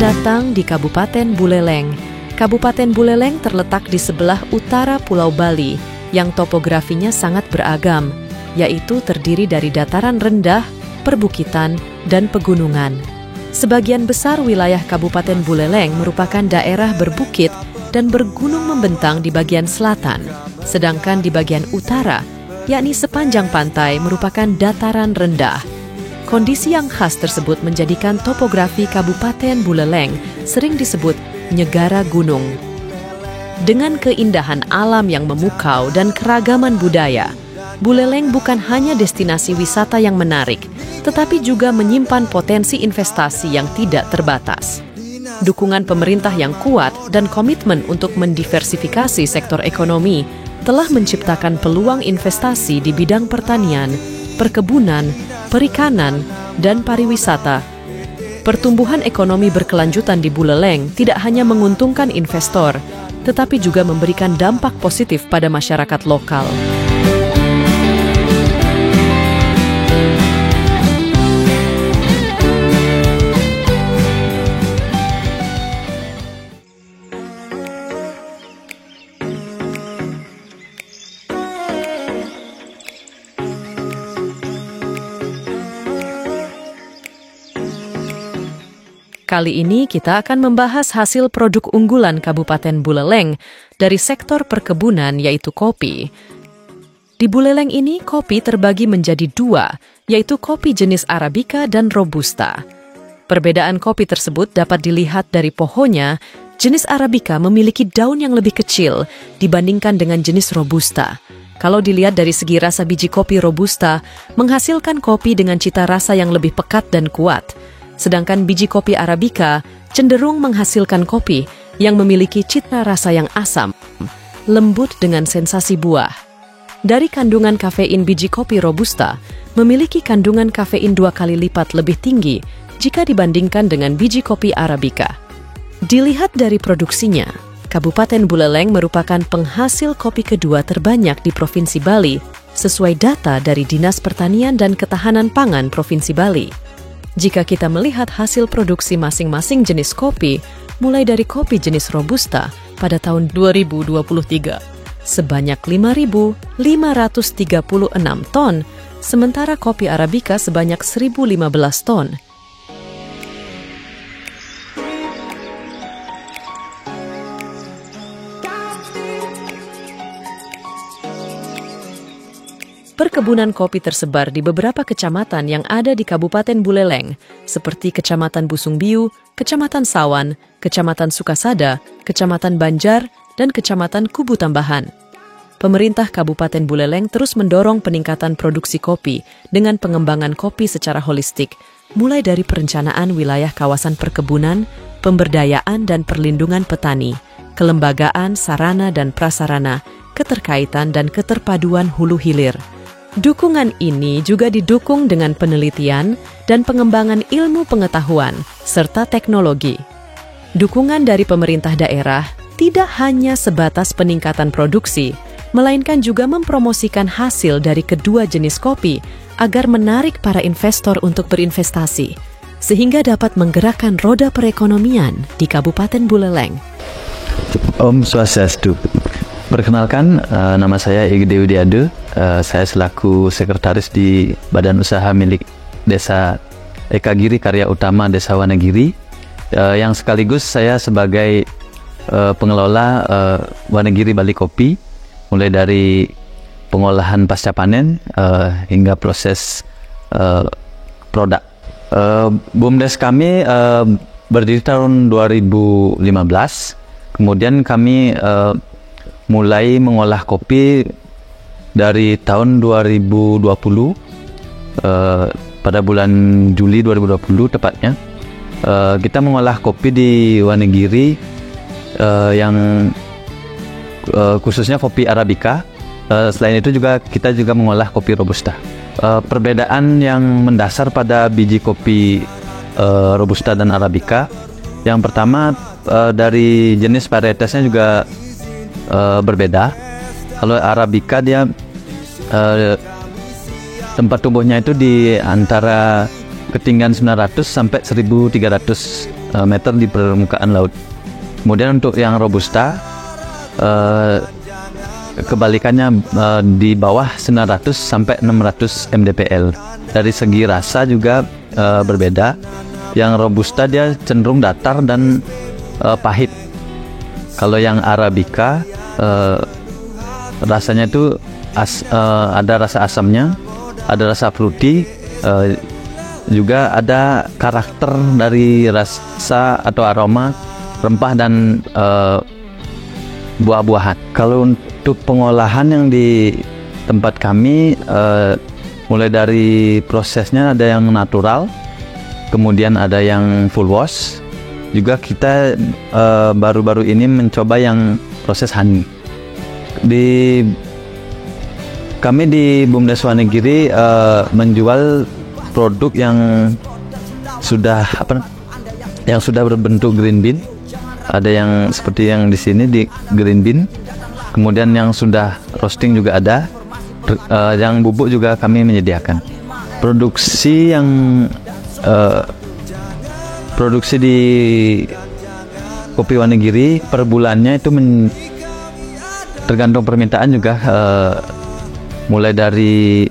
datang di Kabupaten Buleleng. Kabupaten Buleleng terletak di sebelah utara Pulau Bali yang topografinya sangat beragam, yaitu terdiri dari dataran rendah, perbukitan, dan pegunungan. Sebagian besar wilayah Kabupaten Buleleng merupakan daerah berbukit dan bergunung membentang di bagian selatan, sedangkan di bagian utara, yakni sepanjang pantai, merupakan dataran rendah. Kondisi yang khas tersebut menjadikan topografi Kabupaten Buleleng sering disebut negara gunung. Dengan keindahan alam yang memukau dan keragaman budaya, Buleleng bukan hanya destinasi wisata yang menarik, tetapi juga menyimpan potensi investasi yang tidak terbatas. Dukungan pemerintah yang kuat dan komitmen untuk mendiversifikasi sektor ekonomi telah menciptakan peluang investasi di bidang pertanian, perkebunan, perikanan, dan pariwisata. Pertumbuhan ekonomi berkelanjutan di Buleleng tidak hanya menguntungkan investor, tetapi juga memberikan dampak positif pada masyarakat lokal. Kali ini kita akan membahas hasil produk unggulan Kabupaten Buleleng dari sektor perkebunan, yaitu kopi. Di Buleleng ini, kopi terbagi menjadi dua, yaitu kopi jenis Arabica dan Robusta. Perbedaan kopi tersebut dapat dilihat dari pohonnya. Jenis Arabica memiliki daun yang lebih kecil dibandingkan dengan jenis Robusta. Kalau dilihat dari segi rasa, biji kopi Robusta menghasilkan kopi dengan cita rasa yang lebih pekat dan kuat. Sedangkan biji kopi Arabica cenderung menghasilkan kopi yang memiliki cita rasa yang asam, lembut dengan sensasi buah. Dari kandungan kafein, biji kopi Robusta memiliki kandungan kafein 2 kali lipat lebih tinggi jika dibandingkan dengan biji kopi Arabica. Dilihat dari produksinya, Kabupaten Buleleng merupakan penghasil kopi kedua terbanyak di Provinsi Bali, sesuai data dari Dinas Pertanian dan Ketahanan Pangan Provinsi Bali. Jika kita melihat hasil produksi masing-masing jenis kopi, mulai dari kopi jenis Robusta pada tahun 2023, sebanyak 5.536 ton, sementara kopi Arabica sebanyak 1.015 ton. Perkebunan kopi tersebar di beberapa kecamatan yang ada di Kabupaten Buleleng, seperti Kecamatan Busungbiu, Kecamatan Sawan, Kecamatan Sukasada, Kecamatan Banjar, dan Kecamatan Kubu Tambahan. Pemerintah Kabupaten Buleleng terus mendorong peningkatan produksi kopi dengan pengembangan kopi secara holistik, mulai dari perencanaan wilayah kawasan perkebunan, pemberdayaan dan perlindungan petani, kelembagaan, sarana dan prasarana, keterkaitan dan keterpaduan hulu hilir. Dukungan ini juga didukung dengan penelitian dan pengembangan ilmu pengetahuan serta teknologi. Dukungan dari pemerintah daerah tidak hanya sebatas peningkatan produksi, melainkan juga mempromosikan hasil dari kedua jenis kopi agar menarik para investor untuk berinvestasi, sehingga dapat menggerakkan roda perekonomian di Kabupaten Buleleng. Om Swastiastu. Perkenalkan, nama saya Egi Dewi Diade. Saya selaku sekretaris di Badan Usaha milik Desa Eka Giri Karya Utama Desa Wanagiri, yang sekaligus saya sebagai pengelola Wanagiri Bali Kopi, mulai dari pengolahan pasca panen hingga proses produk. BUMDes kami berdiri tahun 2015, kemudian kami mulai mengolah kopi dari tahun 2020, pada bulan Juli 2020 tepatnya. Kita mengolah kopi di Wanagiri yang khususnya kopi Arabica. Selain itu juga kita juga mengolah kopi Robusta. Perbedaan yang mendasar pada biji kopi Robusta dan Arabica, yang pertama dari jenis varietasnya juga berbeda. Kalau Arabica dia tempat tumbuhnya itu di antara ketinggian 900 sampai 1300 meter di permukaan laut. Kemudian untuk yang robusta, kebalikannya di bawah 900 sampai 600 mdpl. Dari segi rasa juga berbeda. Yang robusta dia cenderung datar dan pahit. Kalau yang arabica rasanya itu ada rasa asamnya, ada rasa fruity, juga ada karakter dari rasa atau aroma rempah dan buah-buahan. Kalau untuk pengolahan yang di tempat kami, mulai dari prosesnya ada yang natural, kemudian ada yang full wash. Juga kita baru-baru ini mencoba yang proses honey. Kami di BUMDes Wonogiri menjual produk yang sudah berbentuk green bean. Ada yang seperti yang di sini di green bean. Kemudian yang sudah roasting juga ada. Yang bubuk juga kami menyediakan. Produksi di kopi Wonogiri per bulannya itu tergantung permintaan juga. Mulai dari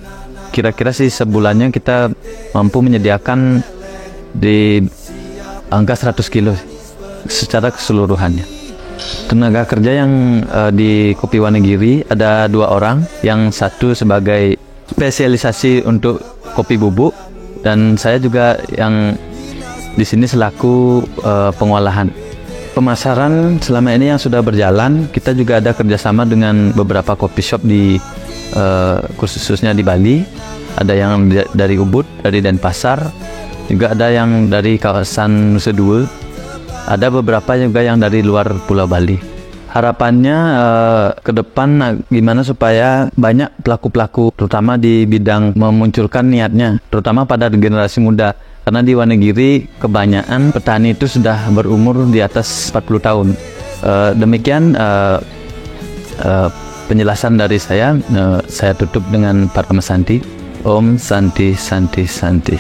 kira-kira sih sebulannya kita mampu menyediakan di angka 100 kilo secara keseluruhannya. Tenaga kerja yang di kopi Wonogiri ada 2 orang, yang satu sebagai spesialisasi untuk kopi bubuk, dan saya juga yang di sini selaku pengolahan. Pemasaran selama ini yang sudah berjalan, kita juga ada kerjasama dengan beberapa coffee shop di khususnya di Bali. Ada yang dari Ubud, dari Denpasar, juga ada yang dari kawasan Nusa Dua. Ada beberapa juga yang dari luar Pulau Bali. Harapannya ke depan gimana supaya banyak pelaku-pelaku, terutama di bidang memunculkan niatnya, terutama pada generasi muda. Karena di Wonogiri kebanyakan petani itu sudah berumur di atas 40 tahun. Demikian penjelasan dari saya. Saya tutup dengan Param Santi. Om Santi Santi Santi.